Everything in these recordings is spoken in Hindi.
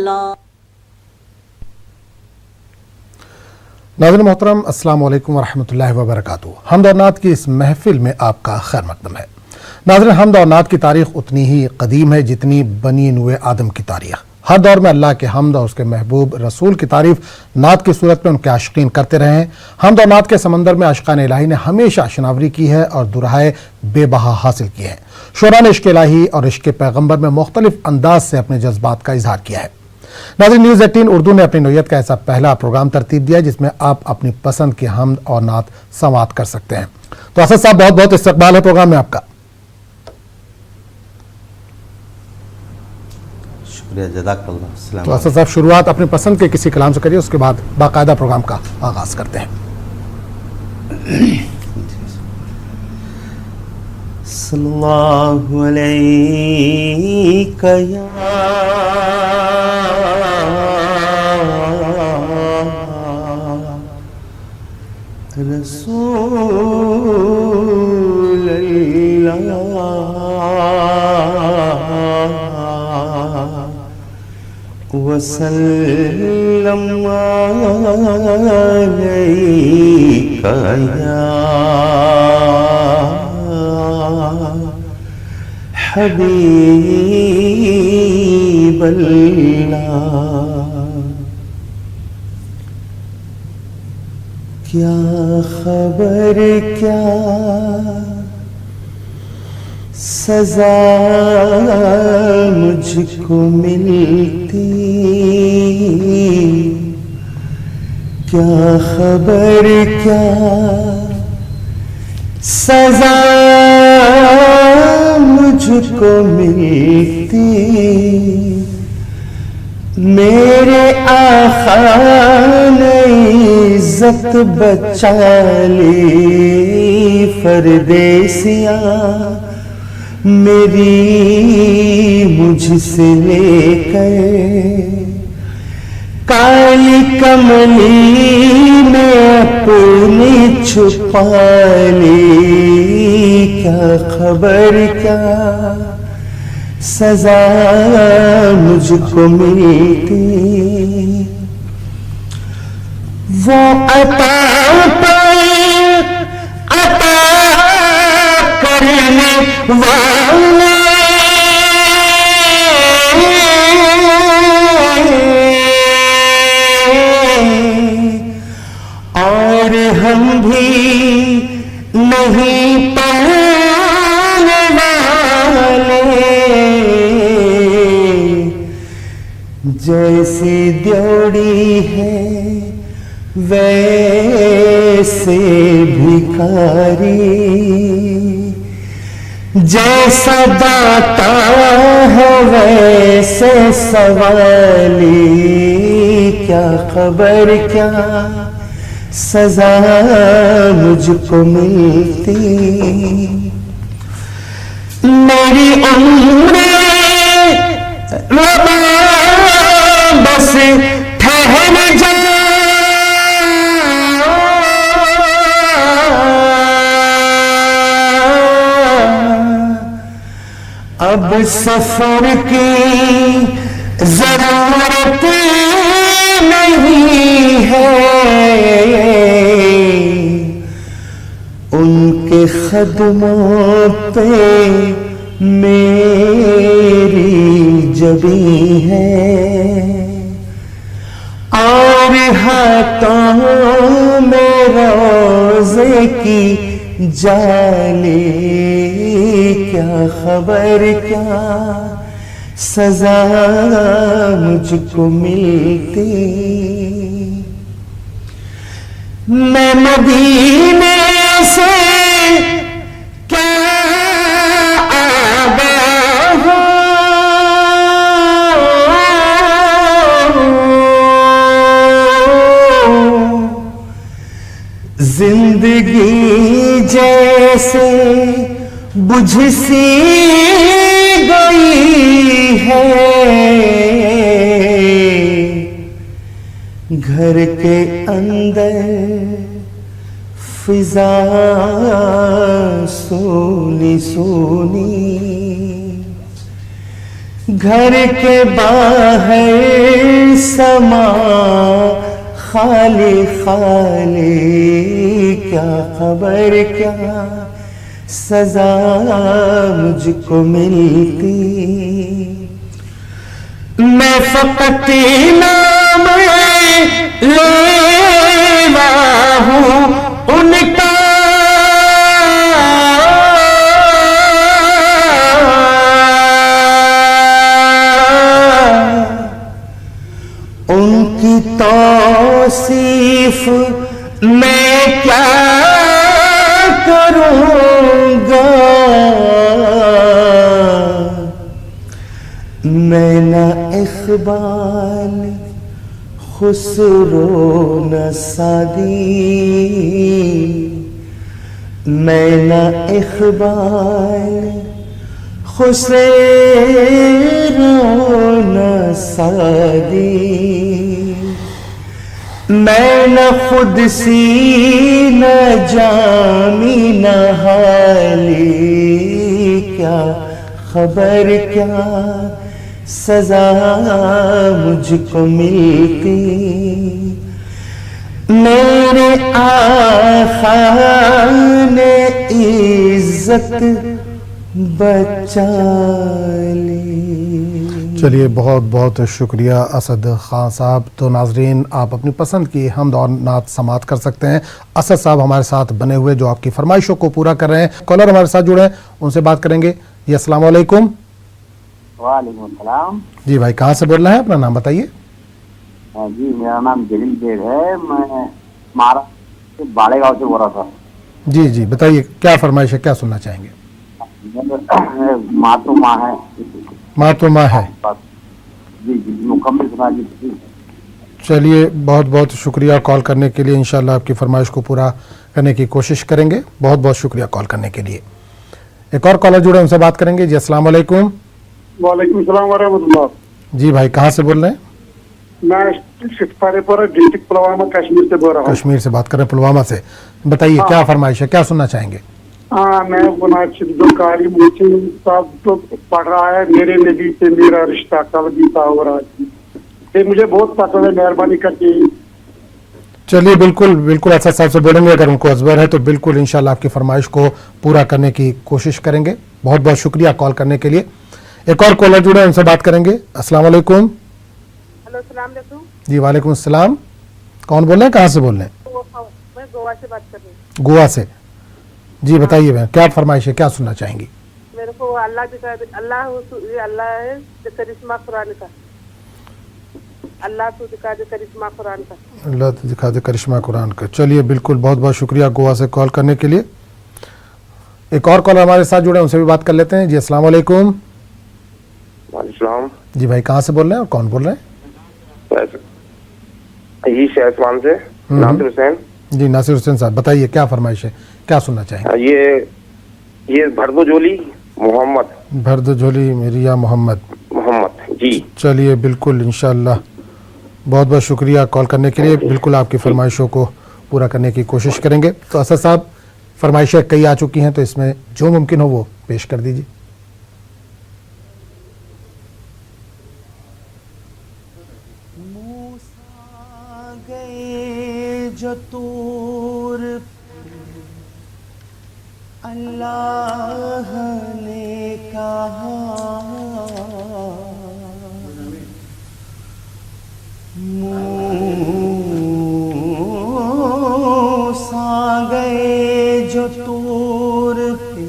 अल्लाह। नाज़रीन मोहतरम, अस्सलाम वालेकुम वरहमतुल्लाहि वबरकातुहू। हम्द और नात की इस महफिल में आपका खैर मकदम है। नाज़रीन, हम्द और नात की तारीख उतनी ही कदीम है जितनी बनी नूए आदम की तारीख। हर दौर में अल्लाह के हम्द और उसके महबूब रसूल की तारीफ नात की सूरत में उनके आशिकीन करते रहे हैं। हम्द और नात के समंदर में आशिकान इलाही ने हमेशा शनावरी की है और दुराए बेबहा हासिल किए हैं। शोरा ने इश्क इलाही और इश्क पैगम्बर में मुख्तलिफ अंदाज से अपने जज्बात का इजहार किया है। नाज़रीन, न्यूज़ 18 उर्दू ने अपनी नौयत का ऐसा पहला प्रोग्राम तरतीब दिया जिसमें आप अपनी पसंद की हम्द और नात संवाद कर सकते हैं। तो असद साहब, बहुत बहुत इस्तकबाल है प्रोग्राम में आपका। शुक्रिया, जज़ाकल्लाह। तो असद साहब, शुरुआत अपनी पसंद के किसी कलाम से करिए, उसके बाद बाकायदा प्रोग्राम का आगाज करते हैं। सल्लल्लाहु अलैका या रसूल अल्लाह वसल्लम अलैका या हबीब अल्लाह। क्या खबर क्या सजा मुझको मिलती, क्या खबर क्या सजा मुझको मिलती, मेरे आका ने इज्जत बचा ली परदेसिया मेरी मुझसे लेकर, काली कमली में अपनी छुपा ली, क्या खबर क्या सजा मुझको मिलती, वो अता करने वाले और हम भी नहीं पाने वाले, जैसी द्योड़ी है वैसे भिखारी, जैसा दाता है वैसे सवाली, क्या खबर क्या सजा मुझको मिलती, मेरी उम्र बस ठहर जा, अब सफर की जरूरत नहीं है, उनके खदमों पे मेरी जबी है, और हाथों में रोज़े की जाले, क्या खबर क्या सजा मुझको मिलती, मैं मदीने से क्या आगा हूँ, जिंदगी जैसे बुझ सी गई है, घर के अंदर फिजा सोनी सोनी, घर के बाहर समा खाली खाली, क्या खबर क्या सजा मुझको मिलती। मैं फकत नाम लेवा हूँ उनका, उनकी तौसीफ मैं क्या करूँगा। मैं न इक़बाल खुसरो न सादी, मैं न इक़बाल खुसरो न सादी, मैं न खुद सी न जामी न हाली, क्या खबर क्या सजा मुझको मिलती। मेरे आका ने इज्जत बचा ली। चलिए, बहुत बहुत शुक्रिया असद खान साहब। तो नाजरीन, आप अपनी पसंद की हमद और नात समात कर सकते हैं। असद साहब हमारे साथ बने हुए जो आपकी फरमाइशों को पूरा कर रहे हैं। कॉलर हमारे साथ जुड़े हैं, उनसे बात करेंगे। जी अस्सलाम वालेकुम। वालेकुम सलाम। जी भाई, कहाँ से बोल रहे हैं? अपना नाम बताइए। जी मेरा नाम जलील बेग है, मैं महाराष्ट्र के बाड़ेगांव से बोल रहा था। जी जी, बताइए क्या फरमाइश है, क्या सुनना चाहेंगे? माँ तो माँ है। माँ तो माँ है। जी जी, मुकम्मल सुना दीजिए। चलिए, बहुत बहुत शुक्रिया कॉल करने के लिए। इंशाल्लाह आपकी फरमाइश को पूरा करने की कोशिश करेंगे। बहुत बहुत शुक्रिया कॉल करने के लिए। एक और कॉलर जुड़े, उनसे बात करेंगे। जी अस्सलाम वालेकुम। वालेकुम सलाम वरहमतुल्लाह। जी भाई, कहाँ से बोल रहे हैं? मैं शिफारेपुरा डिस्ट्रिक्ट पुलवामा कश्मीर से बोल रहा हूँ। कश्मीर से बात कर रहे हैं, पुलवामा से। बताइए क्या फरमाइश है, क्या सुनना चाहेंगे? हाँ, मैं मुनासिब जो कारी मुझे साहब तो पढ़ रहा है, मेरे नबी से मेरा रिश्ता कल बीता हो रहा है। ये मुझे बहुत पसंद है, मेहरबानी करके। चलिए, बिल्कुल बिल्कुल असद साहब से बोलेंगे, अगर उनको अजबर है तो बिल्कुल इंशाल्लाह आपकी फरमाइश को पूरा करने की कोशिश करेंगे। बहुत बहुत शुक्रिया कॉल करने के लिए। एक और कॉलर जुड़े, उनसे बात करेंगे। अस्सलाम वालेकुम। हेलो, सलाम अलैकुम। जी वालेकुम अस्सलाम। कौन बोल रहे हैं, कहाँ से बोल रहे हैं? मैं गोवा से बात कर रही हूँ। गोवा से। जी बताइए बहन, क्या फरमाइश है, क्या सुनना चाहेंगी? मेरे को अल्लाह दिखा, अल्लाह है करिश्मा कुरान का। अल्लाह तो दिखा दे करिश्मा कुरान का। अल्लाह तो दिखा दे करिश्मा कुरान का। चलिए, बिल्कुल, बहुत बहुत शुक्रिया गोवा से कॉल करने के लिए। एक और कॉलर हमारे साथ जुड़े, उनसे भी बात कर लेते हैं। जी अस्सलाम वालेकुम। वालेकुम। जी भाई, कहाँ से बोल रहे हैं और कौन बोल रहे हैं? ये शहसवान से नासिर हुसैन। जी नासिर हुसैन साहब, बताइए क्या फरमाइश है, क्या सुनना चाहेंगे? ये भरदो जोली मोहम्मद। भरदो झोली मेरिया मोहम्मद। जी। चलिए, बिल्कुल इंशाल्लाह। बहुत बहुत शुक्रिया कॉल करने के लिए। बिल्कुल आपकी फरमाइशों को पूरा करने की कोशिश करेंगे। तो असद साहब, फरमाइशें कई आ चुकी हैं, तो इसमें जो मुमकिन हो वो पेश कर दीजिए। मूसा गए जो तूर, अल्लाह ने कहा मूसा गए जो तूर पे,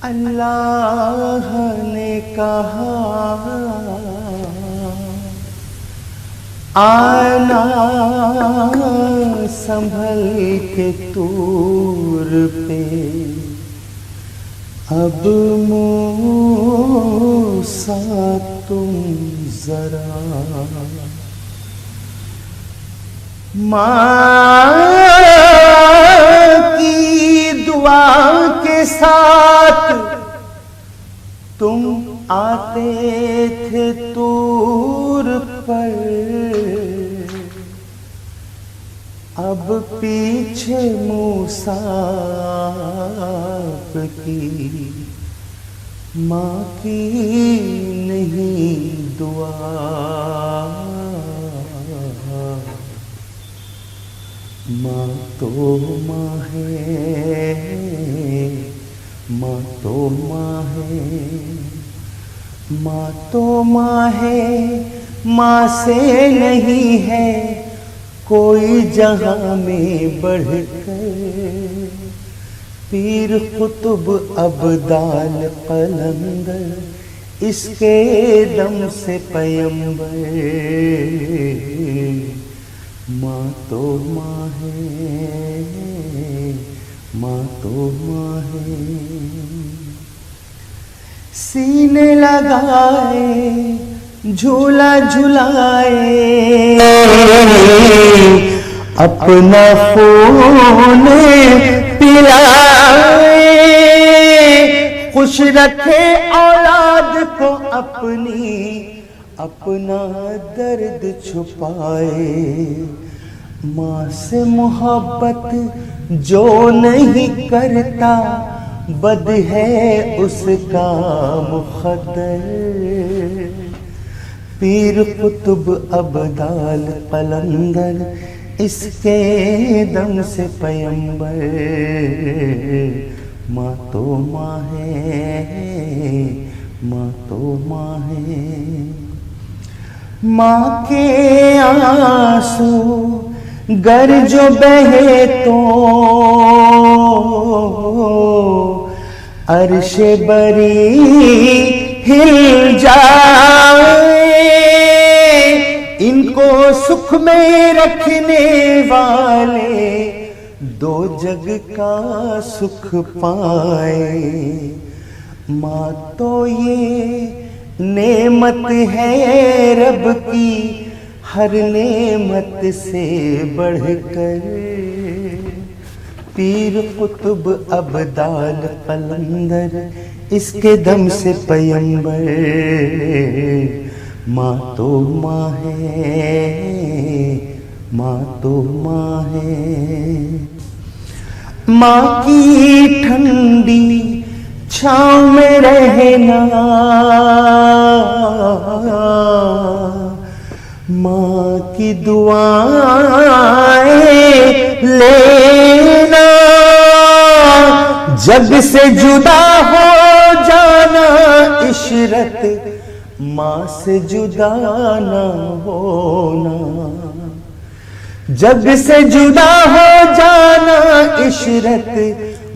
अल्लाह ने कहा आना संभल के तूर पे, अब मूसा तुम जरा माँ की दुआ के साथ तुम आते थे तूर पर, अब पीछे मूसा की माँ की नहीं दुआ। माँ है, माँ तो माँ है, माँ तो माँ है, माँ से नहीं है कोई जहाँ में बढ़कर। पीर कुतुब अब्दाल कलंदर इसके दम से पैगंबर। माँ तो माँ है, माँ तो माँ है। सीने लगाए झूला झुलाए, अपना खून पिलाए, खुश रखे औलाद को अपनी, अपना दर्द छुपाए। माँ से मोहब्बत जो नहीं करता, बद है उसका मुक़द्दर। पीर कुतुब अब्दाल कलंदर इसके दम से पैगंबर। माँ तो माँ है, माँ तो माँ है। माँ के आंसू गर जो बहे तो अर्शे बरी हिल जाए। इनको सुख में रखने वाले दो जग का सुख पाए। माँ तो ये नेमत है रब की, हर नेमत से बढ़कर। पीर कुतुब अब्दाल कलंदर इसके दम से पैगंबर। माँ तो माँ है, माँ तो माँ है। माँ की ठंडी छाँव में रहना, माँ की दुआएं लेना। जग से जुदा हो जाना इशरत, माँ से जुदा ना होना। जग से जुदा हो जाना इशरत,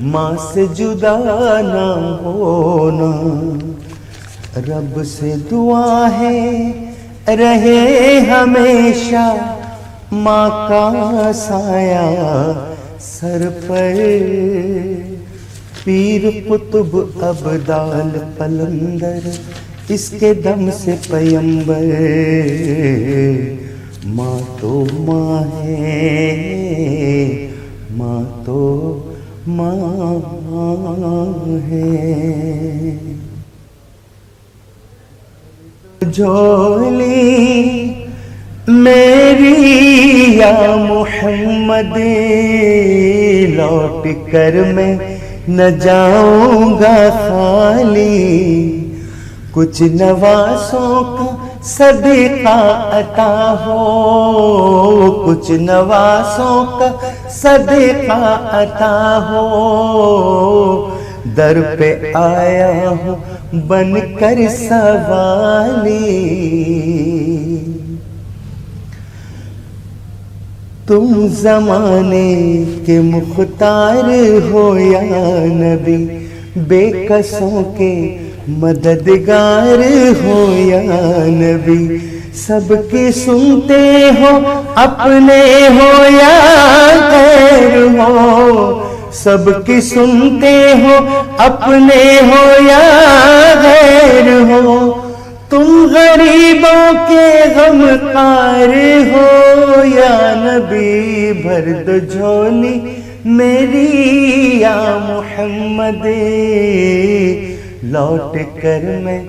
माँ से जुदा ना होना। रब से दुआ है रहे हमेशा, माँ का साया सर पर। पीर कुतुब अब्दाल कलंदर इसके दम से पैगंबर। माँ तो माँ है, माँ तो माँ है। झोली मेरी या मोहम्मद, लौट कर मैं न जाऊंगा खाली। कुछ नवासों का सदका अता हो, कुछ नवासों का सदका अता हो। दर पे आया हूँ बनकर सवाली। तुम जमाने के मुख्तार हो या नबी, बेकसों के मददगार हो या नबी। सबकी सुनते हो अपने हो या गैर हो, सबकी सुनते हो अपने हो या गैर हो। तुम गरीबों के गमकार हो या नबी, भर दो झोली मेरी या मोहम्मद। लौट कर मैं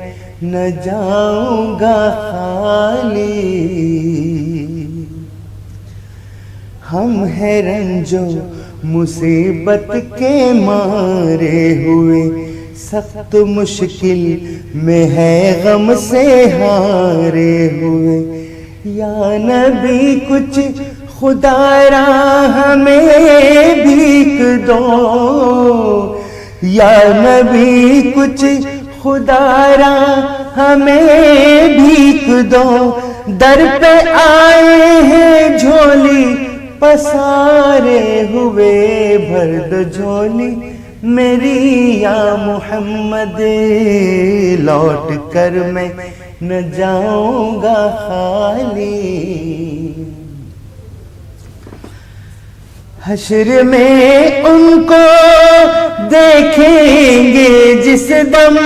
न जाऊंगा खाली। हम हैं रंजो मुसीबत के मारे हुए, सख्त मुश्किल में है गम से हारे हुए। या नबी कुछ खुदारा हमें भीख दो, या नबी कुछ खुदारा हमें भीख दो, दर पे आए हैं झोली पसारे हुए, भर दो झोली मेरी या मोहम्मद, लौट कर मैं न जाऊंगा खाली। हश्र में उनको देखेंगे जिस दम,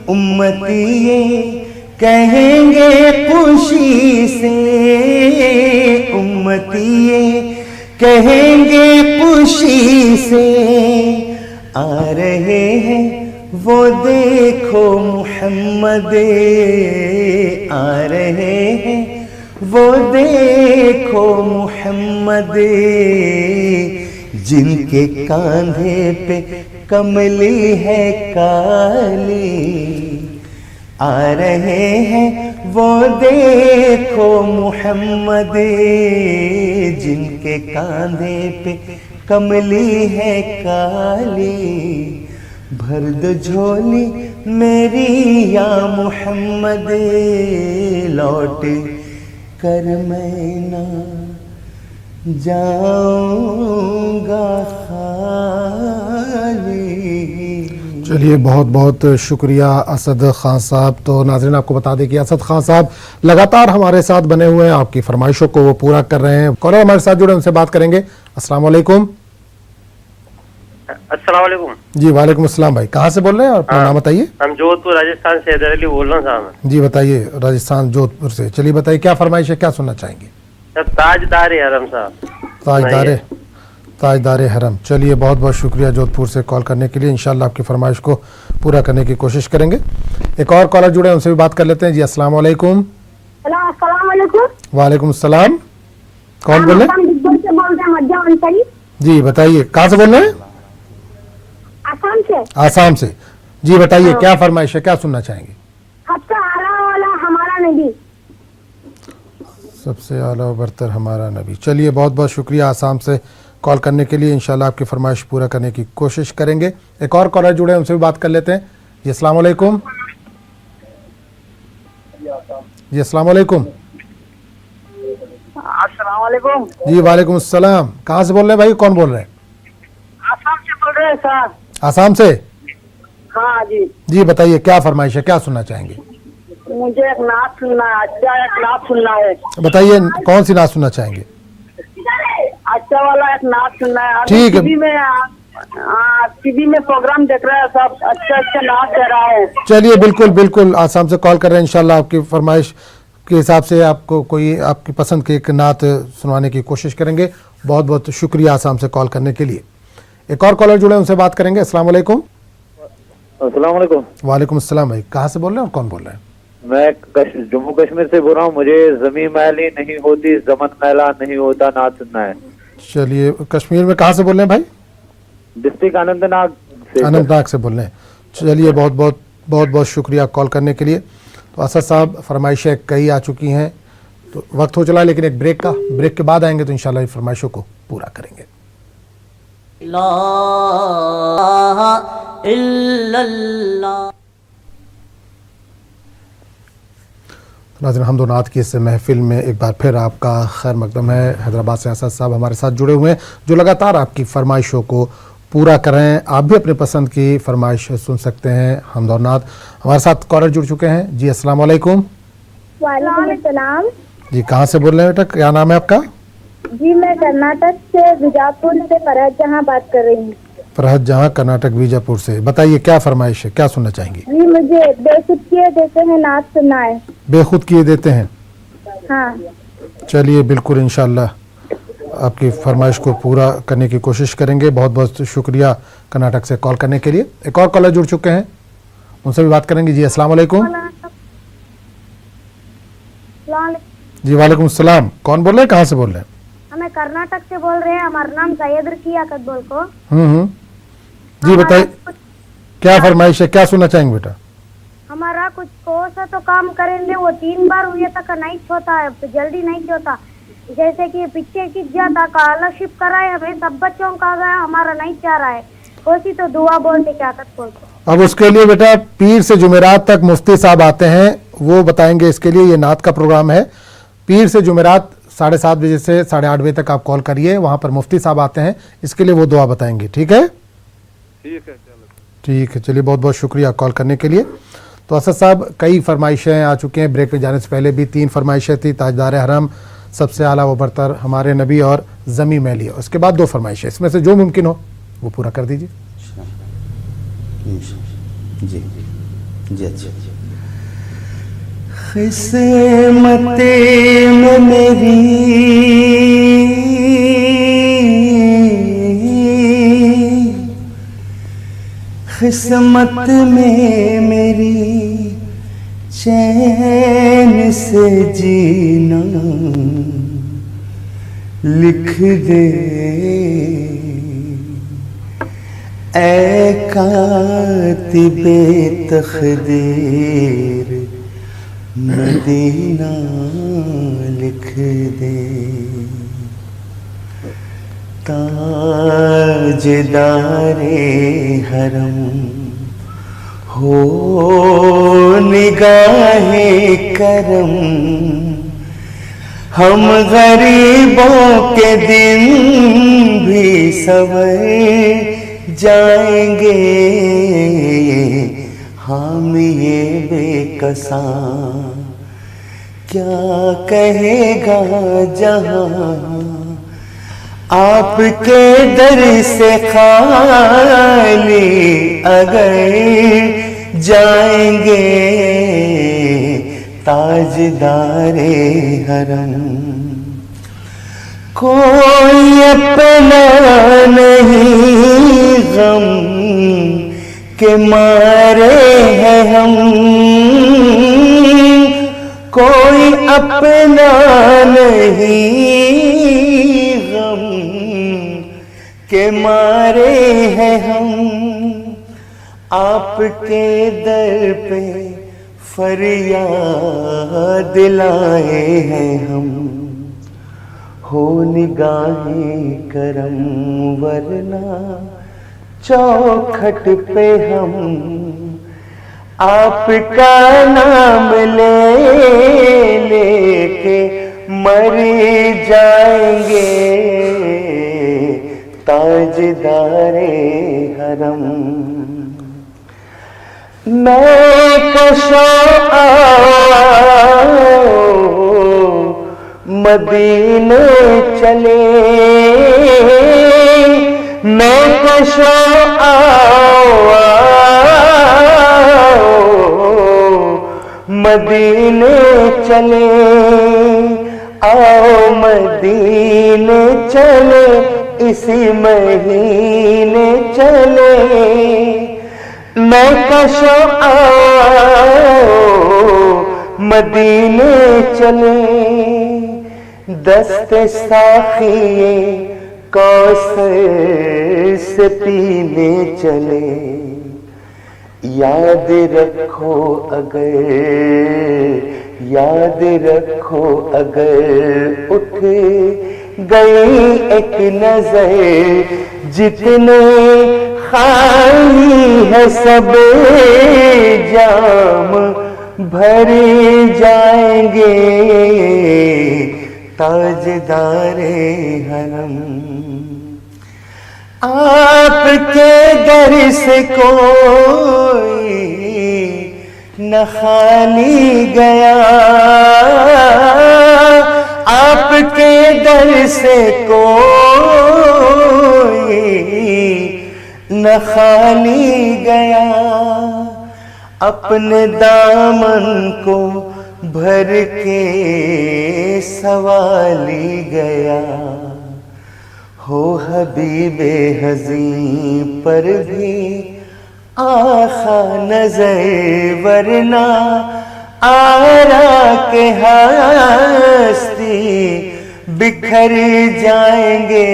उम्मती ये कहेंगे खुशी से, उम्मती ये कहेंगे खुशी से, आ रहे हैं वो देखो मोहम्मद, आ रहे हैं वो देखो मोहम्मद, जिनके कांधे पे कमली है काली, आ रहे हैं वो देखो मोहम्मद, जिनके कांधे पे कमली है काली, भर दो झोली मेरी या मोहम्मद, लौट कर मैं ना जाऊंगा खाली। चलिए बहुत बहुत शुक्रिया असद खान साहब। तो नाज़रीन आपको बता दें कि असद खान साहब लगातार हमारे साथ बने हुए हैं, आपकी फरमाइशों को वो पूरा कर रहे हैं। कॉलर हमारे साथ जुड़े, उनसे बात करेंगे। अस्सलाम वालेकुम। अस्सलाम वालेकुम। जी वालेकुम अस्सलाम। भाई कहाँ से बोल रहे हैं, अपना नाम बताइए। हम जोधपुर राजस्थान से हैदर अली बोल रहा हूँ साहब। जी बताइए, राजस्थान जोधपुर से। चलिए बताइए क्या फरमाइश है, क्या सुनना चाहेंगे। ताजदार हरम साहब। ताजदार हरम। चलिए बहुत बहुत शुक्रिया जोधपुर से कॉल करने के लिए। इंशाल्लाह आपकी फरमाइश को पूरा करने की कोशिश करेंगे। एक और कॉलर जुड़े, उनसे भी बात कर लेते हैं। जी अस्सलाम वालेकुम। वालेकुम अस्सलाम। कौन बोल रहे हैं? जी बताइए, कहाँ से बोल रहे हैं? आसाम से। जी बताइए क्या फरमाइश है, क्या सुनना चाहेंगे। सबसे आला व बरतर हमारा नबी। चलिए बहुत बहुत शुक्रिया आसाम से कॉल करने के लिए। इंशाल्लाह आपकी फरमाइश पूरा करने की कोशिश करेंगे। एक और कॉलर जुड़े, उनसे भी बात कर लेते हैं। जी अस्सलाम वालेकुम। जी अस्सलाम वालेकुम। अस्सलाम वालेकुम। जी वालेकुम अस्सलाम। कहाँ से बोल रहे हैं भाई, कौन बोल रहे हैं? आसाम से बोल रहे हैं सर। आसाम से। हाँ जी। जी बताइए क्या फरमाइश है, क्या सुनना चाहेंगे। मुझे एक नाच सुनना है, अच्छा एक नाच सुनना है। बताइए कौन सी नाच सुनना चाहेंगे। अच्छा वाला एक नाच सुनना है। ठीक है। टीवी में प्रोग्राम देख रहे हैं, सब अच्छा अच्छा नाच दे रहा है। चलिए बिल्कुल बिल्कुल, आसाम से कॉल कर रहे हैं। इंशाल्लाह आपकी फरमाइश के हिसाब से आपको कोई आपकी पसंद की एक नात सुनवाने की कोशिश करेंगे। बहुत बहुत शुक्रिया आसाम से कॉल करने के लिए। एक और कॉलर जुड़े, उनसे बात करेंगे। अस्सलाम वालेकुम। अस्सलाम वालेकुम। वालेकुम अस्सलाम। भाई कहाँ से बोल रहे हैं और कौन बोल रहे हैं? मैं जम्मू कश्मीर से बोल रहा हूँ। मुझे जमीन मैली नहीं होती, जमन मैला नहीं होता, नाच सुनना है। चलिए कश्मीर में कहाँ से बोल रहे हैं भाई? डिस्ट्रिक्ट अनंतनाग से। अनंतनाग से बोल रहे हैं। चलिए बहुत बहुत शुक्रिया कॉल करने के लिए। तो असद साहब फरमाइशें कई आ चुकी हैं, तो वक्त हो चला, लेकिन एक ब्रेक के बाद आएंगे तो इंशाल्लाह फरमाइशों को पूरा करेंगे। नाज़रीन हम्द व नात की इस महफिल में एक बार फिर आपका खैर मकदम है। हैदराबाद से असद साहब हमारे साथ जुड़े हुए हैं, जो लगातार आपकी फरमाइशों को पूरा कर रहे हैं। आप भी अपनी पसंद की फरमाइश सुन सकते हैं। हम्द व नात। हमारे साथ कॉलर जुड़ चुके हैं। जी अस्सलाम वालेकुम। वालेकुम सलाम। जी कहाँ से बोल रहे हैं बेटा, क्या नाम है आपका? जी मैं कर्नाटक से बीजापुर से फरहत जहाँ बात कर रही हूँ। फरहत जहाँ, कर्नाटक बीजापुर से। बताइए क्या फरमाइश है, क्या सुनना चाहेंगे। जी मुझे बेखुद किए देते हैं नाच सुनना है। बेखुद किए देते हैं। हाँ। चलिए बिल्कुल इंशाल्लाह आपकी फरमाइश को पूरा करने की कोशिश करेंगे। बहुत बहुत शुक्रिया कर्नाटक से कॉल करने के लिए। एक और कॉलर जुड़ चुके हैं, उनसे भी बात करेंगे। जी अस्सलाम वालेकुम। जी वालेकुम अस्सलाम। कौन बोल रहे हैं, कहाँ से बोल रहे हैं? हमें कर्नाटक से बोल रहे हैं। हमारा नाम सैयद रकीया कदबोल को। जी बताइए क्या फरमाइश है, क्या सुनना चाहेंगे बेटा? हमारा कुछ कुछ को सा तो काम करेंगे, वो 3 बार हुए तक नहीं छोता है, जल्दी नहीं छोता। जैसे कि पीछे की जाता स्कॉलरशिप कराए हमें सब बच्चों का गया, हमारा नहीं चाह रहा है। कोसी तो दुआ बोलते क्या कर बोलते। अब उसके लिए बेटा पीर से जुमेरात तक मुफ्ती साहब आते हैं, वो बताएंगे इसके लिए। ये नात का प्रोग्राम है, पीर से जुमेरात 7:30 बजे से 8:30 बजे तक आप कॉल करिए, वहां पर मुफ्ती साहब आते हैं, इसके लिए वो दुआ बताएंगे। ठीक है, ठीक है, चलो ठीक है, चलिए बहुत बहुत शुक्रिया कॉल करने के लिए। तो असद साहब कई फरमाइशें आ चुकी हैं, ब्रेक में जाने से पहले भी 3 फरमाइशें थी, ताजदार हरम, सबसे आला व बरतर हमारे नबी और ज़मी मैली। उसके बाद 2 फरमाइशें, इसमें से जो मुमकिन हो वो पूरा कर दीजिए। जी जी अच्छा। किस्मते में मेरी किस्मत में मेरी चैन से जीना लिख दे ऐ कातिबे तक़दीर मदीना लिख दे। ताजदारे हरम हो निगाहे करम, हम गरीबों के दिन भी सवर जाएंगे, हम ये बेकसा क्या कहेगा जहां, आपके दर से खाली अगर जाएंगे, ताजदारे हरम कोई अपना नहीं गम के मारे हैं हम, कोई अपना नहीं गम के मारे हैं हम, आपके दर पे फरियाद लाए हैं हम, हो निगाहे करम वरना चौखट पे हम आपका नाम ले लेके मर जाएंगे, ताजदारे हरम। मैं कशो मदीने चले, मैं कशो मदीने चले, आओ मदीने चले, इसी महीने चले, मैं कशो मदीने चले, दस्ते साखिए कौसर से पीने चले, याद रखो अगर उठ गई एक नजर, जितने खाली है सब जाम भर जाएंगे, ताजदारे हरम। आपके दर से कोई न खाली गया, आपके दर से कोई न खाली गया, अपने दामन को भर के सवाली गया, हो हबीबे हज़ीं पर भी आखा नजर, वरना आरा के हस्ती बिखर जाएंगे,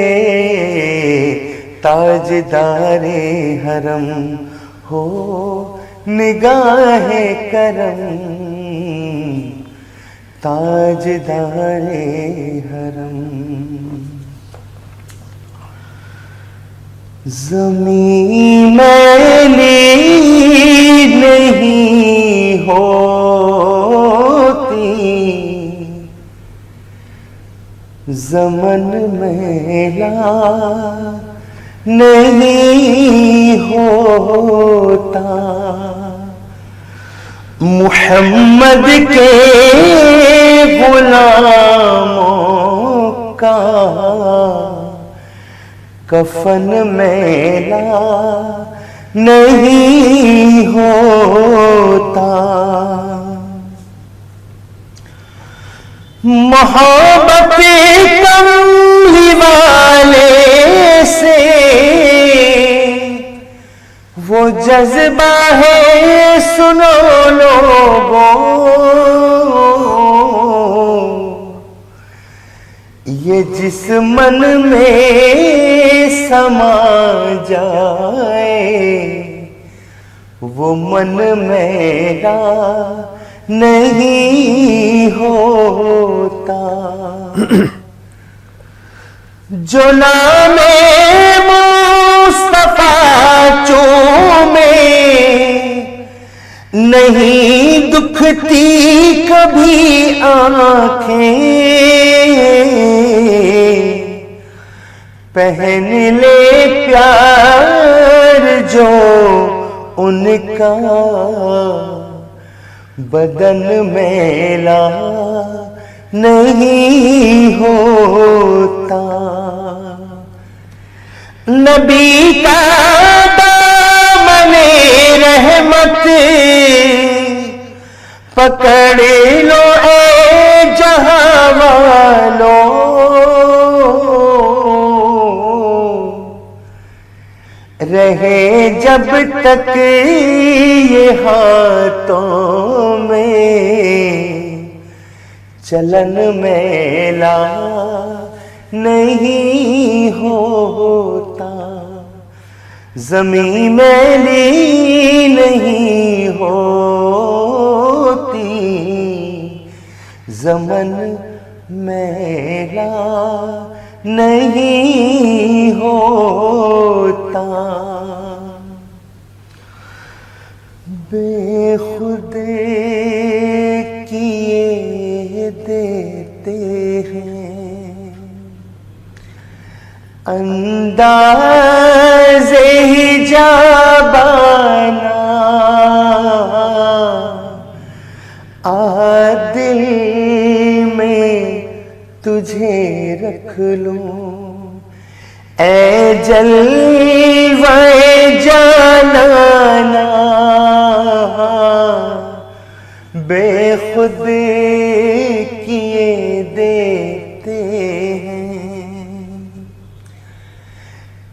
ताजदारे हरम हो निगाहे करम ताजदारे हरम। ज़मीं मैली नहीं होती, ज़मन मैला नहीं होता। मुहम्मद के गुलामों का कफन मैला नहीं होता। मोहब्बत कमली वाले से वो जज्बा है सुनो लोगों, ये जिस मन में समा जाए वो मन मेरा नहीं होता। जो नामे मुस्तफा चूमे नहीं दुखती कभी आंखें, पहन ले प्यार जो उनका बदन मैला नहीं होता। नबी का दामने रहमत पकड़ लो ए जहां वालों, रहे जब तक ये हाथों में चलन मेला नहीं होता। ज़मीं मैली नहीं होती, ज़मन मैला नहीं होता। बेखुद किए देते हैं अंदाज़े हिजाबाना, दिल में तुझे रख लूं ऐ जलवाए जानाना। बेखुद किए देते हैं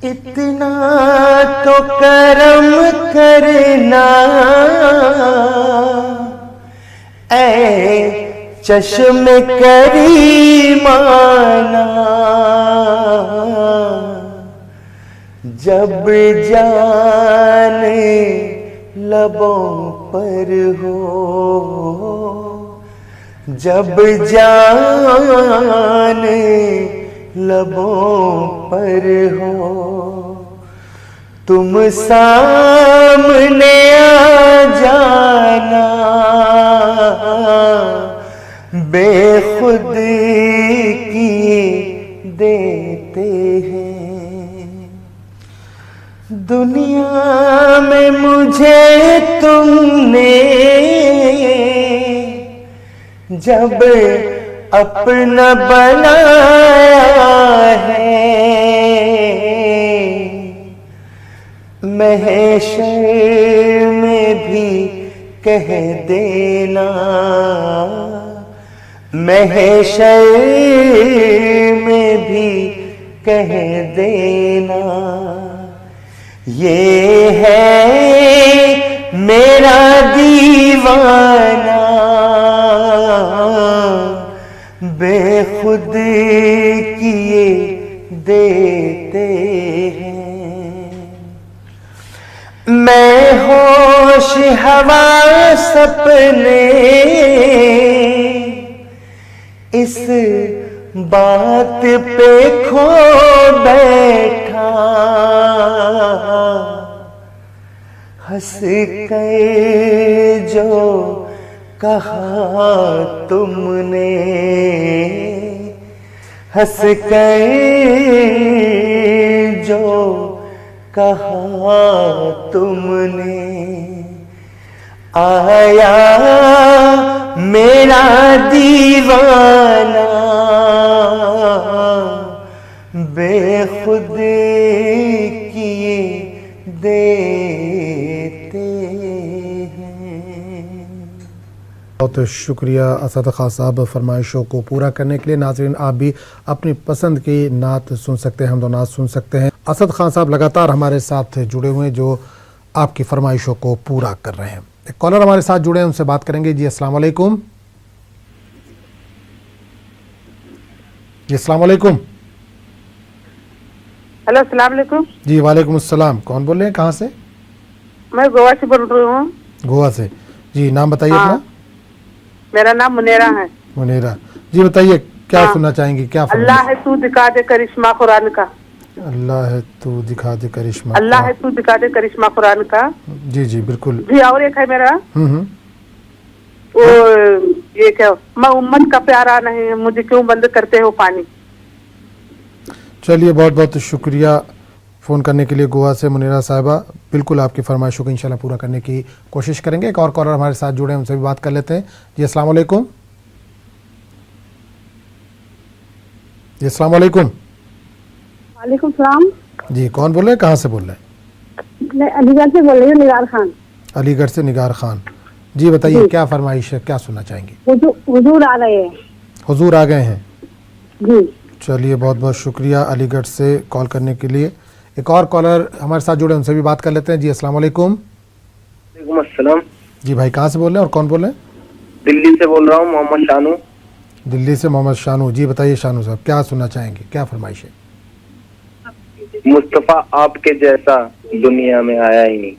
इतना तो करम करना ऐ चश्मे करीमाना। जब जान लबों पर हो, जब जान लबों पर हो, तुम सामने आ जाना। बेखुद किए देते हैं दुनिया में मुझे तुमने जब अपना बनाया है। महशर में भी कह देना, महशर में भी कह देना, ये है मेरा दीवाना। बेखुद किए देते हैं। मैं होश हवा सपने इस बात पे खो बैठा, हंस कर जो कहा तुमने, हंस कर जो कहा तुमने, आया मेरा दीवाना बेखुद किए देते हैं। बहुत शुक्रिया असद खान साहब फरमाइशों को पूरा करने के लिए। नाज़रीन, आप भी अपनी पसंद की नात सुन सकते हैं, हमदो नात सुन सकते हैं। असद खान साहब लगातार हमारे साथ जुड़े हुए हैं जो आपकी फरमाइशों को पूरा कर रहे हैं। एक कॉलर हमारे साथ जुड़े हैं, उनसे बात करेंगे। जी अस्सलाम वालेकुम। जी अस्सलाम वालेकुम। हेलो अस्सलाम वालेकुम। जी वालेकुम अस्सलाम। कौन बोल रहे हैं, कहाँ से? मैं गोवा से बोल रही हूँ। गोवा से। जी नाम बताइए अपना। मेरा नाम मुनेरा है। मुनेरा जी, बताइए क्या सुनना चाहेंगी, क्या अल्लाह है तू दिखा दे करिश्मा कुरान का। अल्लाह है तू दिखा दे करिश्मा, अल्लाह है तू दिखा दे करिश्मा कुरान का। जी जी बिल्कुल जी। और एक है मेरा वो ये क्या, मैं उम्मत का प्यारा नहीं, मुझे क्यों बंद करते हो पानी। चलिए बहुत बहुत शुक्रिया फ़ोन करने के लिए गोवा से मुनीरा साहिबा। बिल्कुल आपकी फरमाइशों को इंशाल्लाह पूरा करने की कोशिश करेंगे। एक और कॉलर हमारे साथ जुड़े हैं, उनसे भी बात कर लेते हैं। जी अस्सलाम वालेकुम। जी अस्सलाम वालेकुम। वालेकुम सलाम। जी कौन बोल रहे हैं, कहाँ से बोल रहे हैं? मैं अलीगढ़ से बोल रही हूँ, निगार खान। अलीगढ़ से निगार खान। जी बताइए क्या फरमाइश है, क्या सुनना चाहेंगी? हुजूर आ रहे हैं। हुजूर आ गए हैं जी। चलिए बहुत बहुत शुक्रिया अलीगढ़ से कॉल करने के लिए। एक और कॉलर हमारे साथ जुड़े, उनसे भी बात कर लेते हैं। जी अस्सलाम वालेकुम। वालेकुम अस्सलाम। जी भाई कहाँ से बोल रहे हैं और कौन बोल रहे हैं? दिल्ली से बोल रहा हूँ, मोहम्मद शानू। दिल्ली से मोहम्मद शानू। जी बताइए शानू साहब क्या सुनना चाहेंगे, क्या फरमाइश है? मुस्तफा आपके जैसा दुनिया में आया ही नहीं।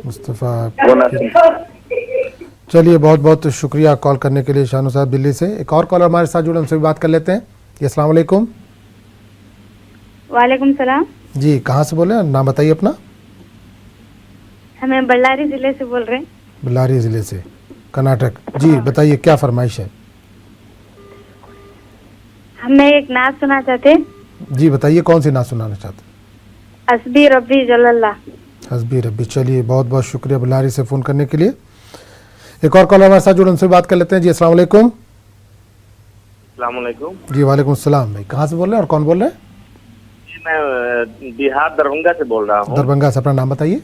मुस्तफा। चलिए बहुत बहुत शुक्रिया कॉल करने के लिए शानू साहब दिल्ली से। एक और कॉलर हमारे साथ जुड़े, उनसे भी बात कर लेते हैं। जी अस्सलाम वालेकुम। वालेकुम सलाम। जी कहाँ से बोल रहे हैं, नाम बताइए अपना। हमें बल्लारी जिले से बोल रहे हैं। बल्लारी जिले से, कर्नाटक। जी बताइए क्या फरमाइश है? हमें एक नात सुना चाहते। जी बताइए कौन सी नात सुनाना चाहते? हस्बी रब्बी जल्लल्लाह। हस्बी रब्बी। चलिए बहुत बहुत शुक्रिया बल्लारी से फ़ोन करने के लिए। एक और कॉलर हमारे साथ जुड़े, उनसे बात कर लेते हैं। जी अस्सलाम वालेकुम। अस्सलाम वालेकुम। जी वालेकुम सलाम। भाई कहाँ से बोल रहे हैं और कौन बोल रहे हैं? जी मैं बिहार दरभंगा से बोल रहा हूँ। दरभंगा से। अपना नाम बताइए।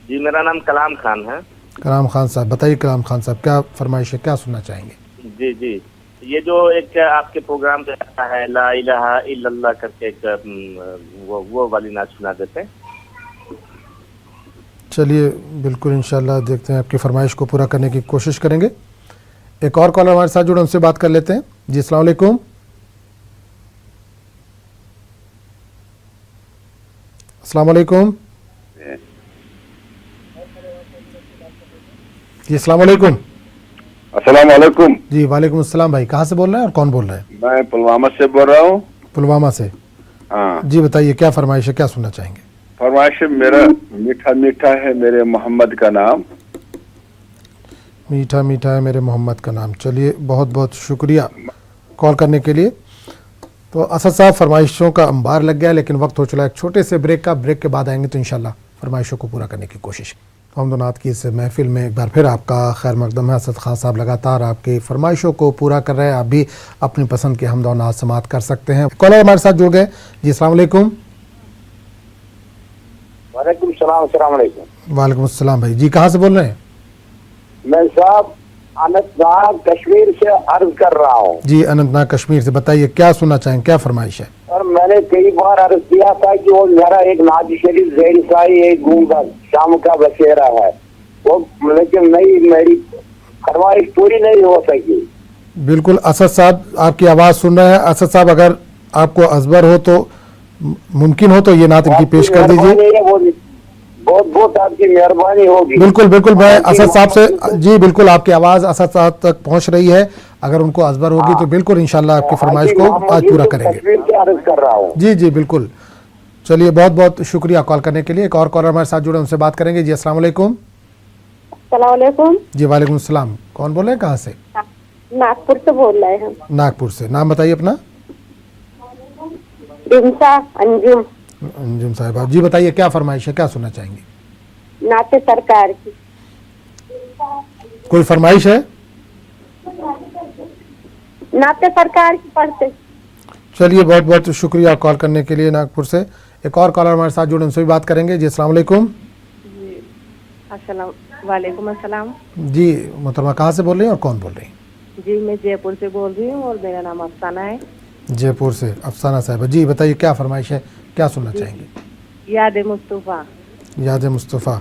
जी मेरा नाम कलाम खान है। कलाम खान साहब। बताइए कलाम खान साहब क्या फरमाइश है, क्या सुनना चाहेंगे? जी जी, ये जो एक आपके प्रोग्राम पे आता है ला इलाहा इल्लल्लाह करके एक वो वाली नाच सुना देते हैं। चलिए बिल्कुल इंशाल्लाह देखते हैं, आपकी फरमाइश को पूरा करने की कोशिश करेंगे। एक और कॉलर हमारे साथ जुड़े, उनसे बात कर लेते हैं। जी अस्सलाम वालेकुम। अस्सलाम वालेकुम। जी अस्सलाम वालेकुम। अस्सलाम वालेकुम। जी वालेकुम अस्सलाम। भाई कहाँ से बोल रहे हैं और कौन बोल रहे हैं? मैं पुलवामा से बोल रहा हूँ। पुलवामा से। हाँ जी बताइए क्या फरमाइश है, क्या सुनना चाहेंगे? फरमाइश मेरा मीठा मीठा है मेरे मोहम्मद का नाम। मीठा मीठा है मेरे मोहम्मद का नाम। चलिए बहुत बहुत शुक्रिया कॉल करने के लिए। तो असद साहब फरमाइशों का अंबार लग गया, लेकिन वक्त हो चला एक छोटे से ब्रेक का। ब्रेक के बाद आएंगे तो इंशाल्लाह फरमाइशों को पूरा करने की कोशिश। हमदोनात की इस महफिल में एक बार फिर आपका खैर मकदम है। असद खान साहब लगातार आपकी फरमाइशों को पूरा कर रहे हैं। आप भी अपनी पसंद के हमदोनात समात कर सकते हैं। कॉलर हमारे साथ जुड़ गए। जी अस्सलाम वालेकुम। वालेकुम सलाम। अस्सलाम वालेकुम। वालेकुम अस्सलाम। भाई जी कहाँ से बोल रहे हैं? मैं साहब अनंतनाग कश्मीर से अर्ज कर रहा हूँ। जी अनंतनाग कश्मीर से। बताइए क्या सुनना चाहेंगे, क्या फरमाइश है? और मैंने कई बार अर्ज किया था कि वो मेरा एक नाज शरीफ जैन साई एक गुंबद शाम का बसेरा है वो, लेकिन नहीं, मेरी फरमाइश पूरी नहीं हो सकी। बिल्कुल असद साहब आपकी आवाज़ सुन रहे हैं। असद साहब अगर आपको अजबर हो तो मुमकिन हो तो ये नात इनकी पेश कर दीजिए। बहुत बहुत आपकी मेहरबानी होगी। बिल्कुल बिल्कुल, मैं असद साहब से जी बिल्कुल, आपकी आवाज़ असद साहब तक पहुंच रही है, अगर उनको अजबर होगी तो बिल्कुल इंशाल्लाह आपकी फरमाइश को आज पूरा करेंगे। कर रहा हूँ। जी जी बिल्कुल। चलिए बहुत बहुत शुक्रिया कॉल करने के लिए। एक और कॉलर हमारे साथ जुड़े, उनसे बात करेंगे। जी अस्सलाम वालेकुम। सलाम। जी वालेकुम सलाम। कौन बोल रहे हैं, कहाँ से? नागपुर से बोल रहे हैं। नागपुर से। नाम बताइए अपना। अंजुम। अंजुम साहिबा, जी बताइए क्या फरमाइश है, क्या सुनना चाहेंगे? नाते सरकार की कोई फरमाइश है? नाते सरकार की पढ़ते। चलिए बहुत बहुत शुक्रिया कॉल करने के लिए नागपुर से। एक और कॉलर हमारे साथ जुड़े, उनसे भी बात करेंगे। जी अस्सलाम वालेकुम। वालेकुम अस्सलाम। जी मोहतरमा, कहाँ से बोल रही हैं और कौन बोल रही हैं? जी मैं जयपुर से बोल रही हूँ और मेरा नाम अफसाना है। जयपुर से अफसाना साहिबा, जी बताइए क्या फरमाइश है, क्या सुनना चाहेंगे? याद मुस्तफ़ा। याद मुस्तफ़ा।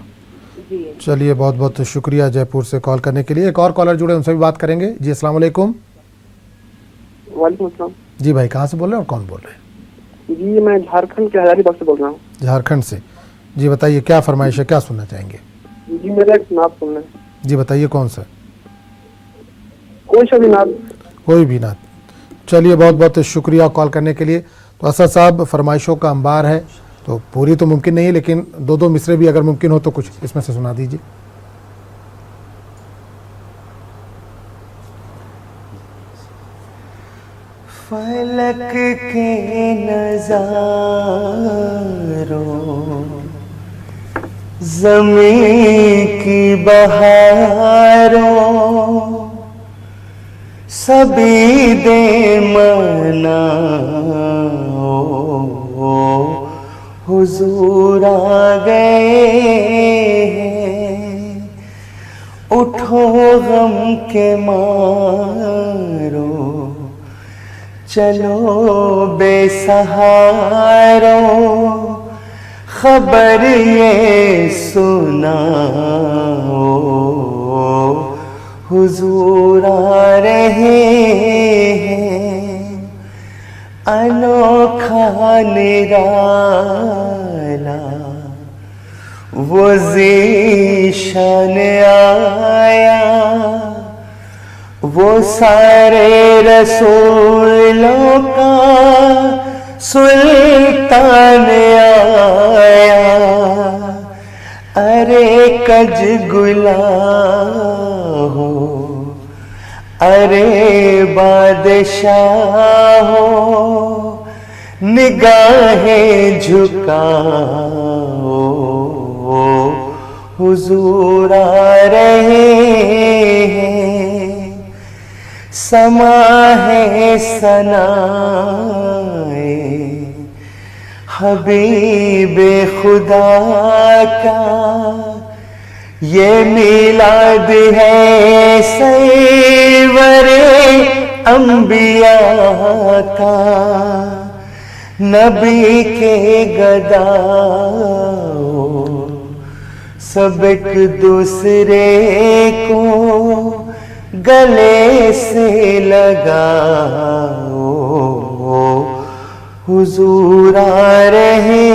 जी चलिए बहुत बहुत शुक्रिया जयपुर से कॉल करने के लिए। एक और कॉलर जुड़े, उनसे भी बात करेंगे। जी अस्सलाम वालेकुम। वालेकुम अस्सलाम। जी भाई, कहाँ से बोल रहे हैं और कौन बोल रहे हैं? जी मैं झारखंड के हजारीबाग से बोल रहा हूँ। झारखंड से। जी बताइए क्या फरमाइश है, क्या सुनना चाहेंगे? जी मेरा एक नात सुनना है। जी बताइए कौन सा? कोई सा भी नात। कोई भी नात। चलिए बहुत बहुत शुक्रिया कॉल करने के लिए। तो असद साहब, फरमाइशों का अंबार है, तो पूरी तो मुमकिन नहीं है, लेकिन दो दो मिसरे भी अगर मुमकिन हो तो कुछ इसमें से सुना दीजिए। फलक के नजारों, ज़मीं की बहारों, सभी दे मना हुजूर आ गए। उठो गम के मारो, चलो बेसहारों, खबर ये सुनाओ हुजूर आ रहे हैं। अनोखा निराला वो ज़ीशान आया, वो सारे रसूलों का सुल्तान आया। अरे कज गुलाहो, अरे बादशाहो, निगाहें झुकाओ हुजूर आ रहे हैं। समा है सनाए हबीबे खुदा का, ये मिलाद है सैवरे अंबिया का। नबी के गदाओ सब एक दूसरे को गले से लगाओ हुजूर आ रहे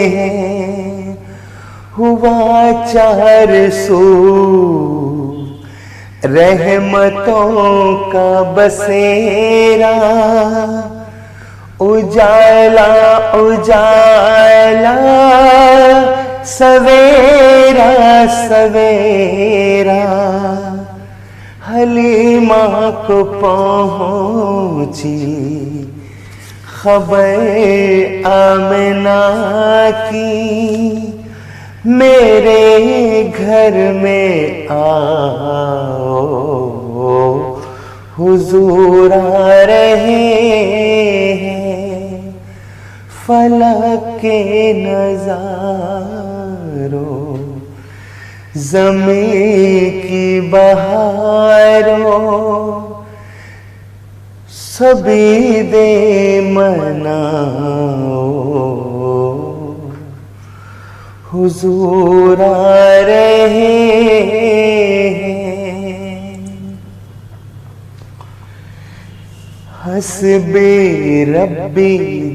हैं। हुआ 400 रहमतों का बसेरा, उजाला उजाला सवेरा सवेरा। हलीमा को पहुंची खबर आमिना की, मेरे घर में आओ हुजूर आ रहे हैं। फलक के नजारों, ज़मीं की बहारों, सभी दे मनाओ हुजूर आ रहे हैं। हस्बी रब्बी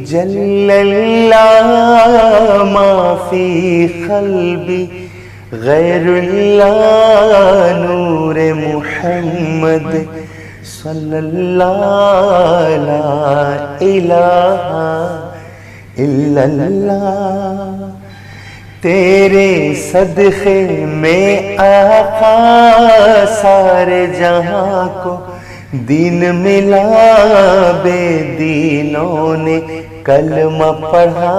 जल्लल्लाह माफी क़ल्बी गैरुल्लाह नूर मुहम्मद सल्लल्लाहु ला इलाहा इल्लल्लाह। तेरे सदक़े में आका सारे जहां को दीन मिला, बेदीनों ने कलमा पढ़ा,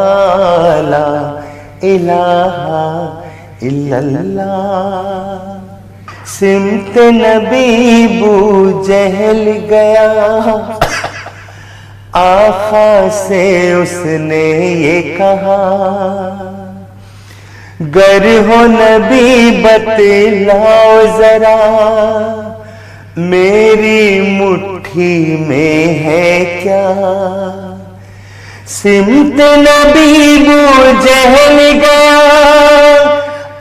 ला इलाहा इल्लल्लाह। सिमत नबी बू जहल गया, आका से उसने ये कहा, गर हो नबी बतलाओ जरा, मेरी मुट्ठी में है क्या। सिमत नबी बू जहल गया,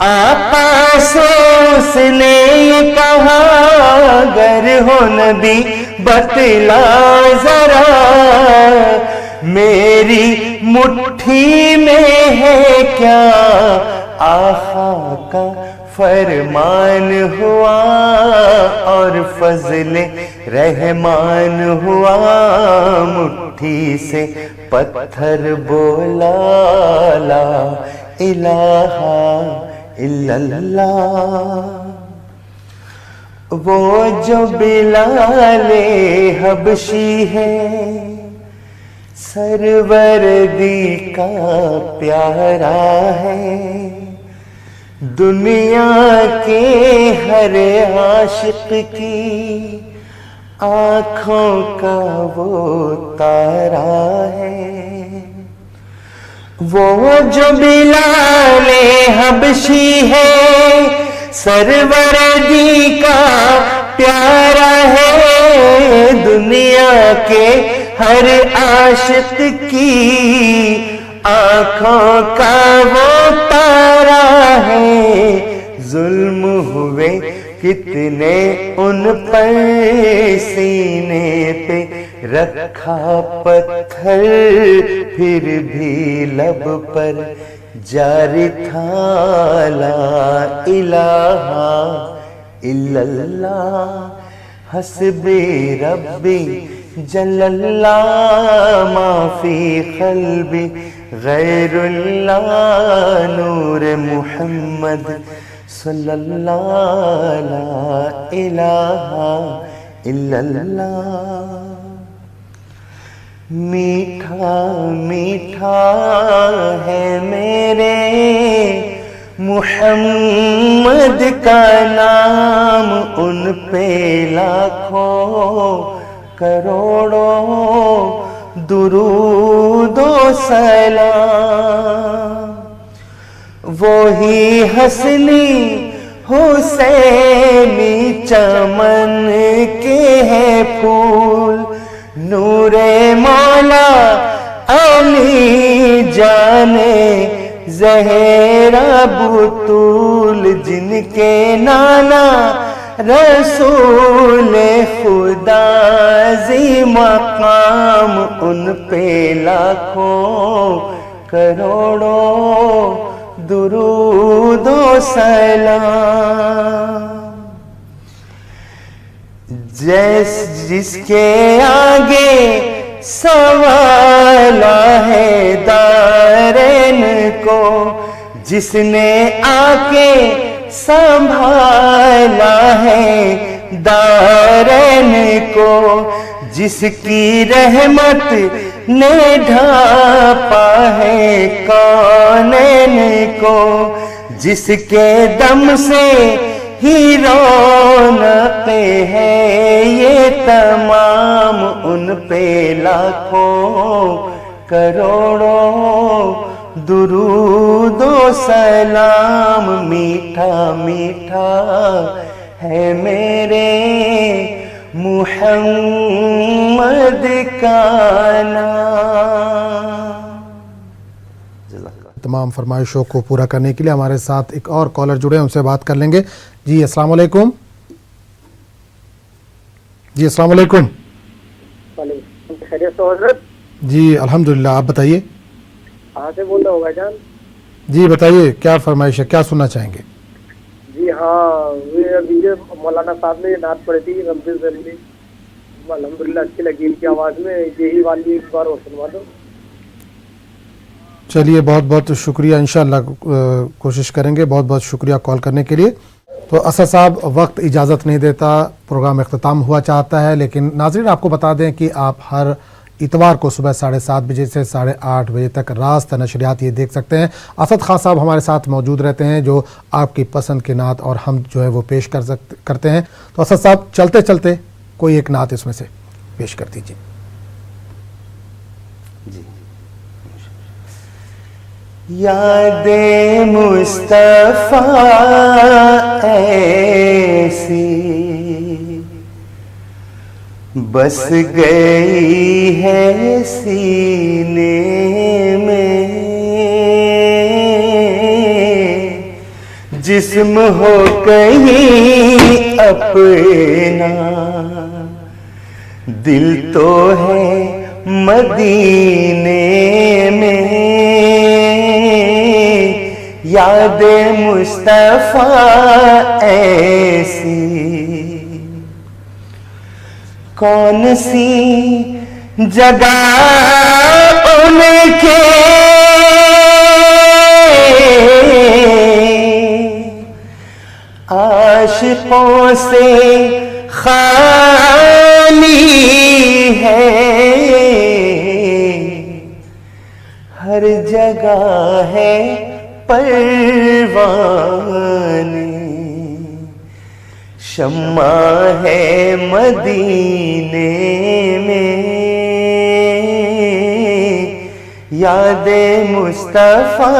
आका से उसने ये कहा, गर हो नबी बतला जरा, मेरी मुट्ठी में है क्या। आका का फरमान हुआ और फजले रहमान हुआ, मुट्ठी से पत्थर बोला, ला इलाहा इल्लल्लाह। वो जो बिलाले हबशी है, सरवरदी का प्यारा है, दुनिया के हर आशिक की आँखों का वो तारा है। वो जो बिलाले हबशी है, सरवरदी का प्यारा है, दुनिया के हर आशिक की आँखों का वो तारा है। जुल्म हुए कितने उन पर, सीने पे रखा पत्थर, फिर भी लब पर जारी था, ला इलाहा इल्लल्लाह। हस्बी रब्बी जल्लल्लाह माफी क़ल्बी गैरुल्लाह नूर मुहम्मद सल्लल्लाहु ला इलाहा इल्लल्लाह। मीठा मीठा है मेरे मुहम्मद का नाम, उन पे लाखों करोड़ों दुरूदो सलाम। वो ही हसनी हुसैनी चमन के हैं फूल, नूरे मौला अली जाने ज़हरा बुतूल, जिनके नाना रसूल खुदा जी मकाम, उन पे लाखों करोड़ों दुरूदो सलाम। जिसके आगे सवाला है दारैन को, जिसने आके संभाला है दारैन को, जिसकी रहमत ने ढापा है कौनैन को, जिसके दम से ही रौनक़े है ये तमाम, उन पे लाखों करोड़ों दुरूदो सलाम। मीठा मीठा है मेरे मुहम्मद का नाम। तमाम फरमाइशों को पूरा करने के लिए हमारे साथ एक और कॉलर जुड़े हैं, उनसे बात कर लेंगे। जी अस्सलाम वालेकुम। जी अस्सलाम वालेकुम। खैरियत से हजरत? जी अल्हम्दुलिल्लाह, आप बताइए। कहाँ से बोल रहे हो भाईजान? जी बताइए, क्या फरमाइश है, क्या सुनना चाहेंगे? जी हाँ, ये अभी ये मौलाना साहब ने ये नात पढ़ी थी रमज़ान ज़रूरी, अल्हम्दुलिल्लाह अच्छी लगी इनकी आवाज़ में। यही वाली एक बार और सुनवा दो। चलिए, बहुत बहुत शुक्रिया, इंशाअल्लाह कोशिश करेंगे। बहुत बहुत शुक्रिया कॉल करने के लिए। तो असद साहब, वक्त इजाज़त नहीं देता, प्रोग्राम अख्ताम हुआ चाहता है, लेकिन नाज़रीन आपको बता दें कि आप हर इतवार को सुबह 7:30 बजे से 8:30 बजे तक रास्त नशरियात ये देख सकते हैं। असद खान साहब हमारे साथ मौजूद रहते हैं, जो आपकी पसंद के नात और हम जो है वो पेश करते हैं। तो असद साहब, चलते चलते कोई एक नात इसमें से पेश कर दीजिए। यादें मुस्तफा ऐसी बस गई है सीने में, जिस्म हो कहीं अपना, दिल तो है मदीने में। यादें मुस्तफा ऐसी कौन सी जगह उनके आशिकों से खाली है, हर जगह है परवाने, शम्मा है मदीने में। यादें मुस्तफा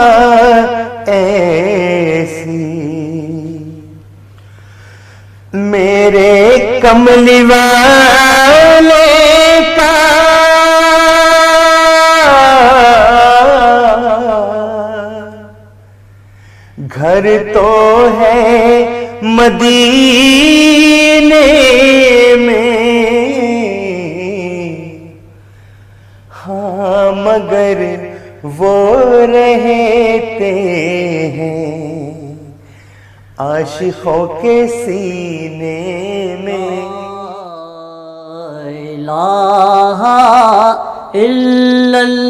ऐसी मेरे कमली वाले का घर तो है मदीने में, हाँ मगर वो रहते हैं आशिकों के सीने में। ला इलाहा इल्लल्लाह